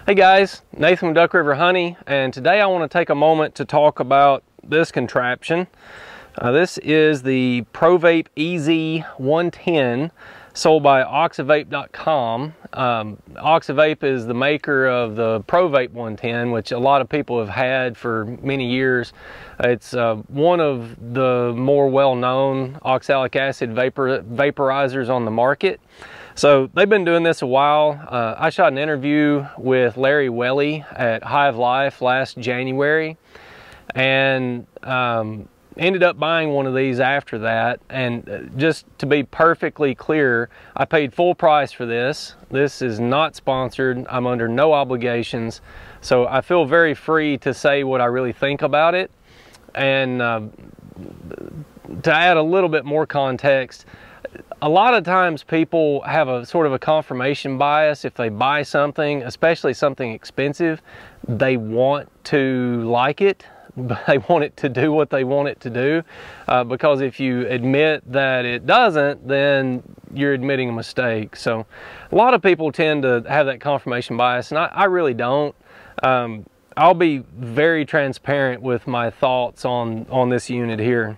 Hey guys, Nathan with Duck River Honey, and today I want to take a moment to talk about this contraption. This is the Provap EZ 110 sold by Oxavap.com. Oxavap is the maker of the Provap 110, which a lot of people have had for many years. It's one of the more well-known oxalic acid vaporizers on the market. So they've been doing this a while. I shot an interview with Larry Welly at Hive Life last January, and ended up buying one of these after that. And just to be perfectly clear, I paid full price for this. This is not sponsored. I'm under no obligations. So I feel very free to say what I really think about it. And to add a little bit more context, a lot of times people have a sort of a confirmation bias. If they buy something, especially something expensive, they want to like it. They want it to do what they want it to do, because if you admit that it doesn't, then you're admitting a mistake. So a lot of people tend to have that confirmation bias, and I really don't. I'll be very transparent with my thoughts on this unit here.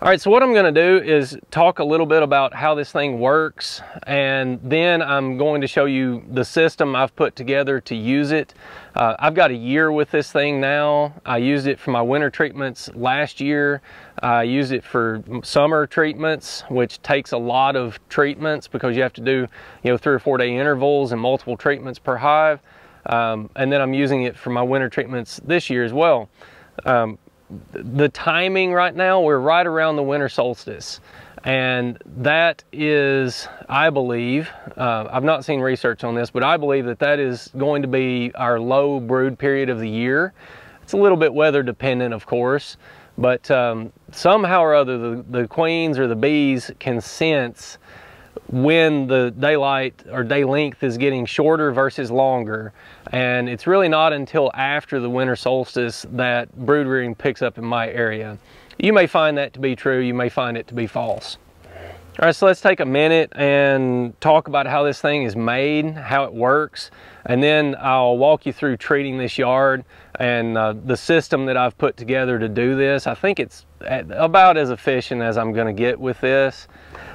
All right, so what I'm going to do is talk a little bit about how this thing works, and then I'm going to show you the system I've put together to use it. I've got a year with this thing now. I used it for my winter treatments last year. I used it for summer treatments, which takes a lot of treatments because you have to do 3 or 4 day intervals and multiple treatments per hive. And then I'm using it for my winter treatments this year as well. The timing right now, we're right around the winter solstice, and that is, I believe, I've not seen research on this, but I believe that that is going to be our low brood period of the year. It's a little bit weather dependent, of course, but somehow or other the queens or the bees can sense when the daylight or day length is getting shorter versus longer, and it's really not until after the winter solstice that brood rearing picks up in my area. You may find that to be true, you may find it to be false. All right, so let's take a minute and talk about how this thing is made, how it works, and then I'll walk you through treating this yard and the system that I've put together to do this. I think it's about as efficient as I'm going to get with this.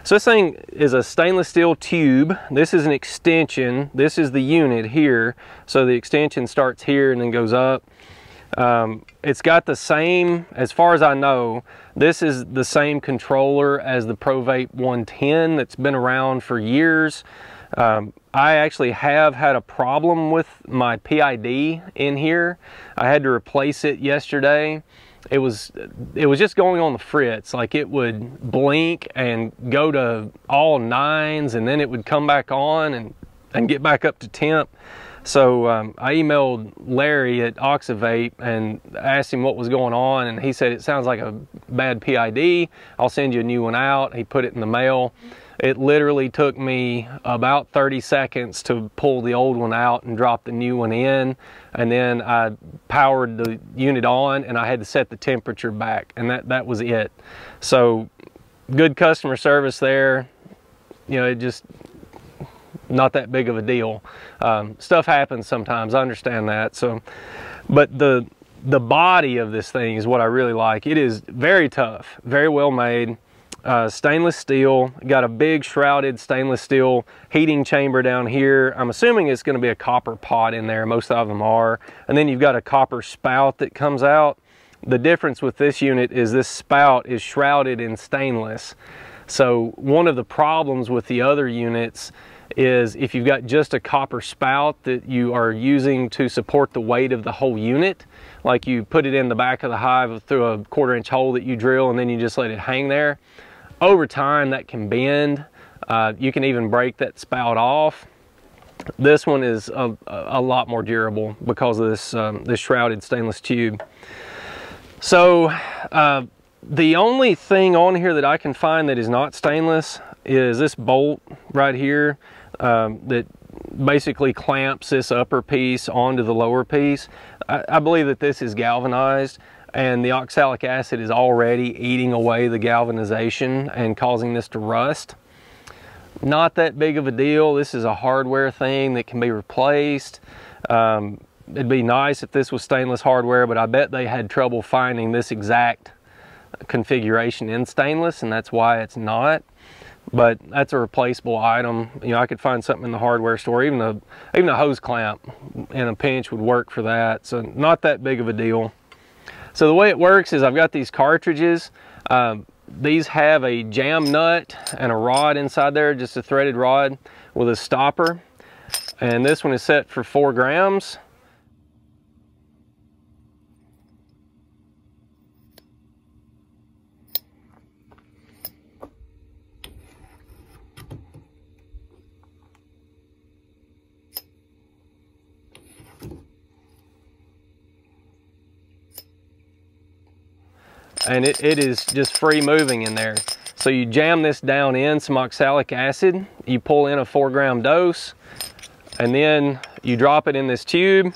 So this thing is a stainless steel tube. This is an extension. This is the unit here. So the extension starts here and then goes up. It's got the same, as far as I know, this is the same controller as the Provap 110 that's been around for years. I actually have had a problem with my PID in here. I had to replace it yesterday. It was just going on the fritz. Like, it would blink and go to all 9s, and then it would come back on and get back up to temp. So I emailed Larry at Oxavap and asked him what was going on, and he said, it sounds like a bad PID. I'll send you a new one out. He put it in the mail. It literally took me about 30 seconds to pull the old one out and drop the new one in, and then I powered the unit on and I had to set the temperature back, and that was it. So good customer service there. It just not that big of a deal. Stuff happens sometimes, I understand that. So, but the body of this thing is what I really like. It is very tough, very well made. Stainless steel, got a big shrouded stainless steel heating chamber down here. I'm assuming it's going to be a copper pot in there. Most of them are. And then you've got a copper spout that comes out. The difference with this unit is this spout is shrouded in stainless. So one of the problems with the other units is if you've got just a copper spout that you are using to support the weight of the whole unit, like you put it in the back of the hive through a 1/4 inch hole that you drill and then you just let it hang there, over time that can bend. You can even break that spout off. This one is a lot more durable because of this shrouded stainless tube. So the only thing on here that I can find that is not stainless is this bolt right here that basically clamps this upper piece onto the lower piece. I believe that this is galvanized, and the oxalic acid is already eating away the galvanization and causing this to rust. Not that big of a deal. This is a hardware thing that can be replaced. It'd be nice if this was stainless hardware, but I bet they had trouble finding this exact configuration in stainless, and that's why it's not. But that's a replaceable item. You know, I could find something in the hardware store. Even a hose clamp in a pinch would work for that. So not that big of a deal. So the way it works is I've got these cartridges. These have a jam nut and a rod inside there, just a threaded rod with a stopper. And this one is set for 4 grams. And it is just free moving in there. So you jam this down in some oxalic acid, you pull in a 4 gram dose, and then you drop it in this tube.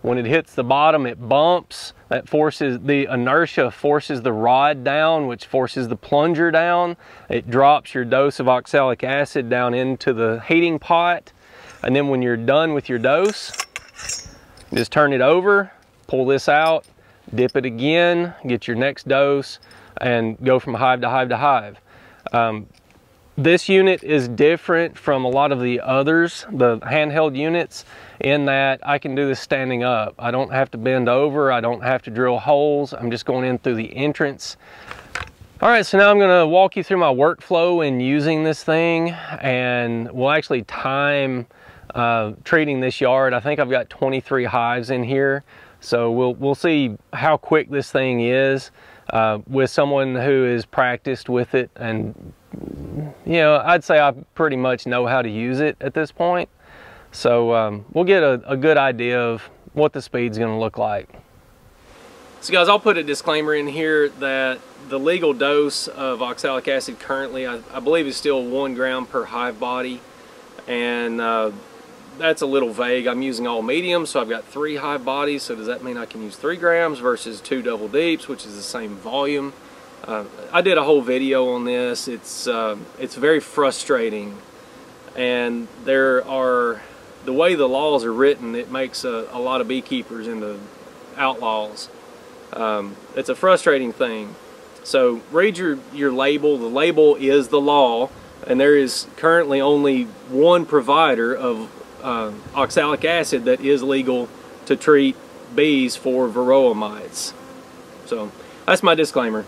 When it hits the bottom, it bumps. That forces, the inertia forces the rod down, which forces the plunger down. It drops your dose of oxalic acid down into the heating pot. And then when you're done with your dose, just turn it over, pull this out, dip it again, get your next dose, and go from hive to hive to hive. This unit is different from a lot of the others, the handheld units, in that I can do this standing up. I don't have to bend over, I don't have to drill holes, I'm just going in through the entrance. All right, so now I'm gonna walk you through my workflow in using this thing, and we'll actually time treating this yard. I think I've got 23 hives in here. So we'll see how quick this thing is with someone who is practiced with it, and you know, I'd say I pretty much know how to use it at this point. So we'll get a good idea of what the speed's going to look like. So guys, I'll put a disclaimer in here that the legal dose of oxalic acid currently, I believe, is still 1 gram per hive body, and that's a little vague. I'm using all mediums, so I've got 3 hive bodies. So does that mean I can use 3 grams versus 2 double deeps, which is the same volume? I did a whole video on this. It's very frustrating, and the way the laws are written, it makes a lot of beekeepers into outlaws. It's a frustrating thing. So read your label. The label is the law, and there is currently only one provider of oxalic acid that is legal to treat bees for varroa mites. So that's my disclaimer.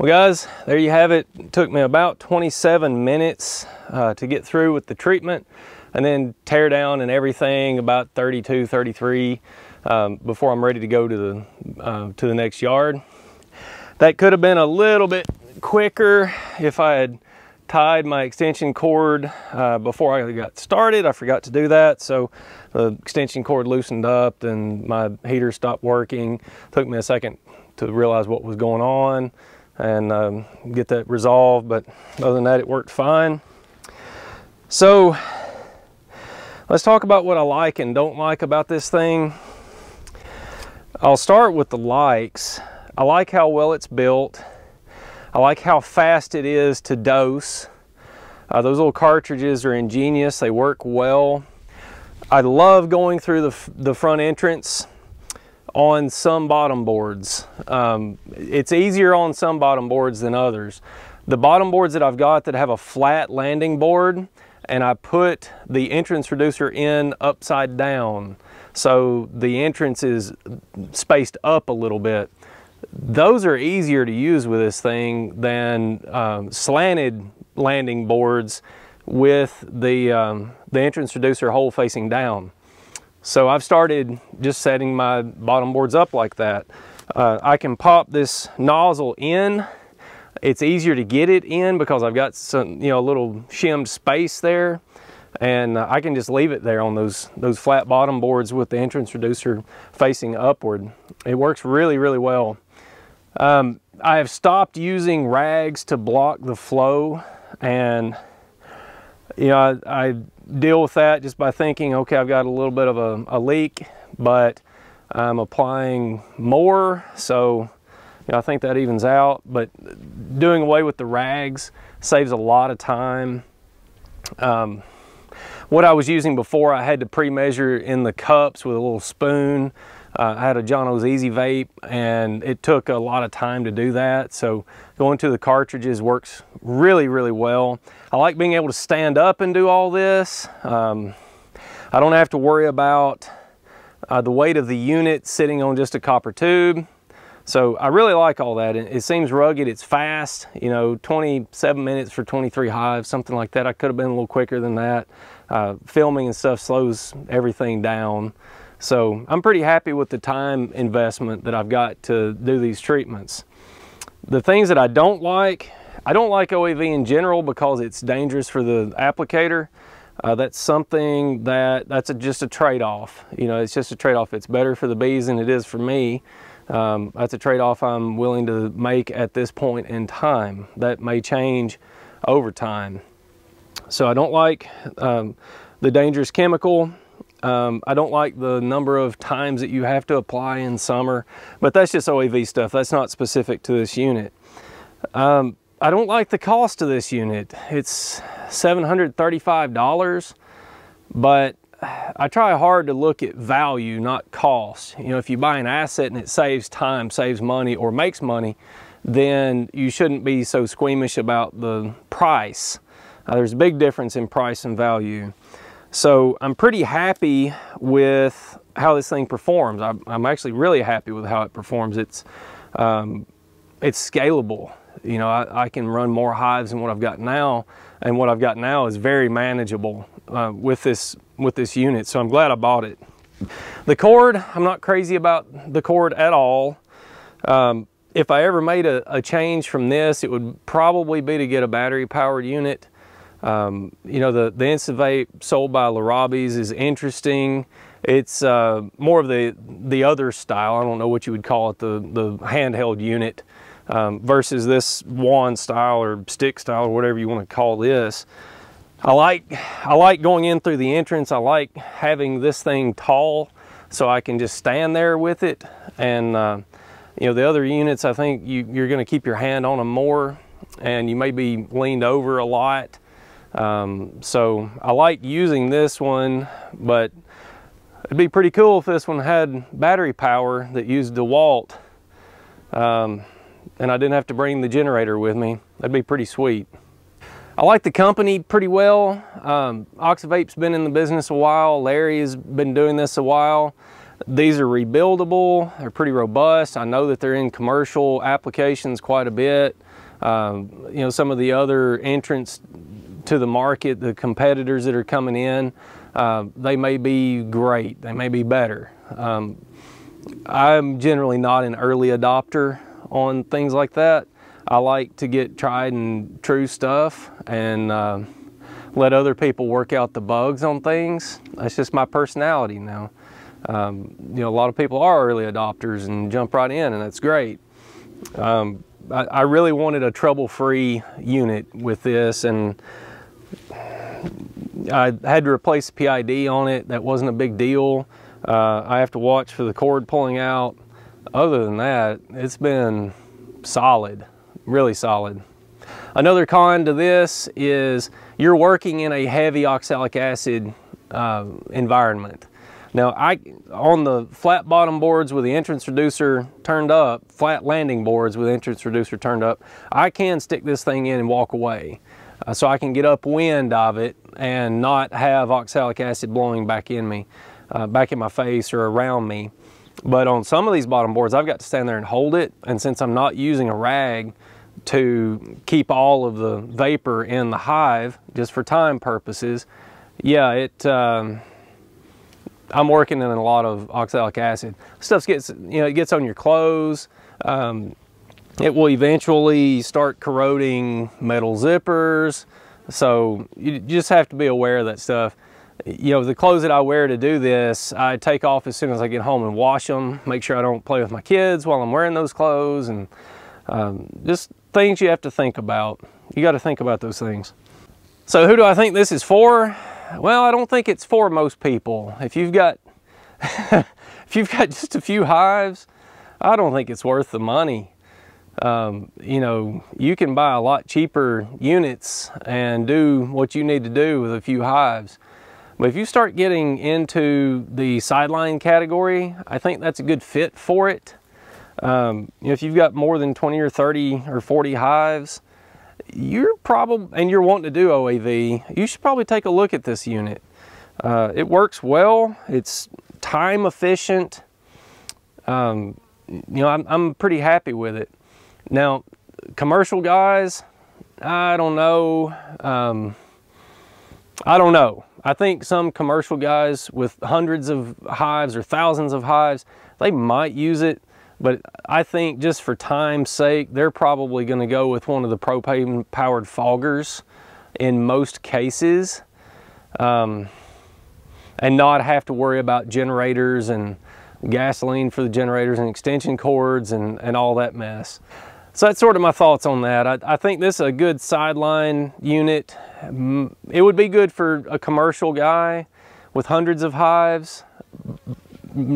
Well guys, there you have it. It took me about 27 minutes to get through with the treatment, and then tear down and everything about 32, 33 before I'm ready to go to the next yard. That could have been a little bit quicker if I had tied my extension cord before I got started. I forgot to do that, so the extension cord loosened up and my heater stopped working. Took me a second to realize what was going on and get that resolved, but other than that, it worked fine. So let's talk about what I like and don't like about this thing. I'll start with the likes. I like how well it's built. I like how fast it is to dose. Those little cartridges are ingenious. They work well. I love going through the front entrance on some bottom boards. It's easier on some bottom boards than others. The bottom boards that I've got that have a flat landing board, and I put the entrance reducer in upside down, so the entrance is spaced up a little bit. Those are easier to use with this thing than slanted landing boards with the entrance reducer hole facing down. So I've started just setting my bottom boards up like that. I can pop this nozzle in. It's easier to get it in because I've got some, a little shimmed space there, and I can just leave it there on those flat bottom boards with the entrance reducer facing upward. It works really, really well. I have stopped using rags to block the flow, and I deal with that just by thinking, okay, I've got a little bit of a leak, but I'm applying more, so I think that evens out. But doing away with the rags saves a lot of time. What I was using before, I had to pre-measure in the cups with a little spoon. I had a John's EZ vape, and it took a lot of time to do that. So going to the cartridges works really, really well. I like being able to stand up and do all this. I don't have to worry about the weight of the unit sitting on just a copper tube. So I really like all that. It seems rugged, it's fast, 27 minutes for 23 hives, something like that. I could have been a little quicker than that. Filming and stuff slows everything down. So I'm pretty happy with the time investment that I've got to do these treatments. The things that I don't like OEV in general because it's dangerous for the applicator. That's something that's just a trade-off. It's just a trade-off. It's better for the bees than it is for me. That's a trade-off I'm willing to make at this point in time. That may change over time. So I don't like the dangerous chemical. I don't like the number of times that you have to apply in summer, but that's just OEV stuff. That's not specific to this unit. I don't like the cost of this unit. It's $735, but I try hard to look at value, not cost. If you buy an asset and it saves time, saves money, or makes money, then you shouldn't be so squeamish about the price. There's a big difference in price and value. So I'm pretty happy with how this thing performs. I'm actually really happy with how it performs. It's scalable. I can run more hives than what I've got now, and what I've got now is very manageable with this unit. So I'm glad I bought it. The cord, I'm not crazy about the cord at all. If I ever made a change from this, it would probably be to get a battery powered unit. The Oxavap sold by Larrabee's is interesting. It's more of the other style. I don't know what you would call it, the handheld unit versus this wand style or stick style or whatever you want to call this. I like going in through the entrance. I like having this thing tall so I can just stand there with it. And the other units, I think you're going to keep your hand on them more, and you may be leaned over a lot. So I like using this one, but it'd be pretty cool if this one had battery power that used DeWalt, and I didn't have to bring the generator with me. That'd be pretty sweet. I like the company pretty well. Oxavap's been in the business a while. Larry has been doing this a while. These are rebuildable. They're pretty robust. I know that they're in commercial applications quite a bit. You know, some of the other entrants to the market, the competitors that are coming in, they may be great, they may be better. I'm generally not an early adopter on things like that. I like to get tried and true stuff and let other people work out the bugs on things. That's just my personality now. You know, a lot of people are early adopters and jump right in, and that's great. I really wanted a trouble-free unit with this, and I had to replace the PID on it. That wasn't a big deal. I have to watch for the cord pulling out. Other than that, it's been solid, really solid. Another con to this is you're working in a heavy oxalic acid environment. Now, on the flat bottom boards with the entrance reducer turned up, flat landing boards with entrance reducer turned up, I can stick this thing in and walk away. So I can get upwind of it and not have oxalic acid blowing back in me, back in my face or around me. But on some of these bottom boards, I've got to stand there and hold it. And since I'm not using a rag to keep all of the vapor in the hive, just for time purposes, yeah, I'm working in a lot of oxalic acid. Stuff gets, you know, it gets on your clothes. It will eventually start corroding metal zippers. So you just have to be aware of that stuff. You know, the clothes that I wear to do this, I take off as soon as I get home and wash them. Make sure I don't play with my kids while I'm wearing those clothes, and just things you have to think about. You got to think about those things. So who do I think this is for? Well, I don't think it's for most people. If you've got if you've got just a few hives, I don't think it's worth the money. You know, you can buy a lot cheaper units and do what you need to do with a few hives. But if you start getting into the sideline category, I think that's a good fit for it. You know, if you've got more than 20 or 30 or 40 hives, you're wanting to do OAV, you should probably take a look at this unit. It works well, it's time efficient. You know, I'm pretty happy with it. Now, commercial guys, I don't know. I think some commercial guys with hundreds of hives or thousands of hives, they might use it. But I think just for time's sake, they're probably going to go with one of the propane-powered foggers in most cases, and not have to worry about generators and gasoline for the generators and extension cords and all that mess. So that's sort of my thoughts on that. I think this is a good sideline unit. It would be good for a commercial guy with hundreds of hives,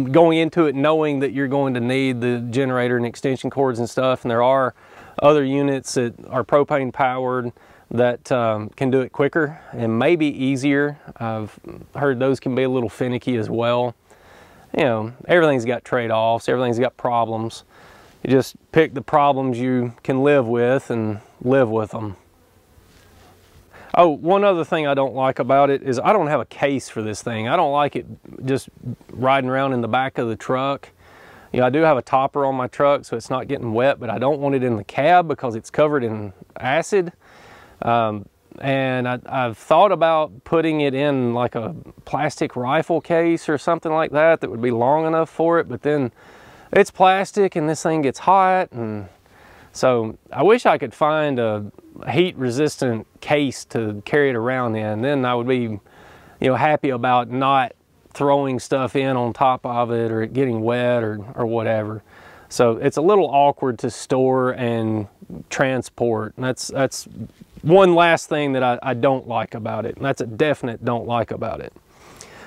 going into it knowing that you're going to need the generator and extension cords and stuff, and there are other units that are propane powered that can do it quicker and maybe easier. I've heard those can be a little finicky as well. You know, everything's got trade-offs, everything's got problems. You just pick the problems you can live with and live with them. Oh, one other thing I don't like about it is I don't have a case for this thing. I don't like it just riding around in the back of the truck. You know, I do have a topper on my truck so it's not getting wet, but I don't want it in the cab because it's covered in acid. And I've thought about putting it in like a plastic rifle case or something like that that would be long enough for it, but then it's plastic and this thing gets hot, and so I wish I could find a heat resistant case to carry it around in. Then I would be, you know, happy about not throwing stuff in on top of it or it getting wet or whatever. So it's a little awkward to store and transport. And that's one last thing that I don't like about it. And that's a definite don't like about it.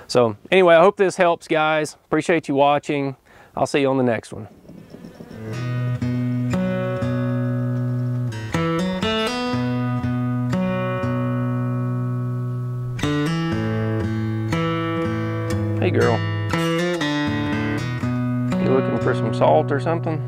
So anyway, I hope this helps, guys. Appreciate you watching. I'll see you on the next one. Hey girl, you looking for some salt or something?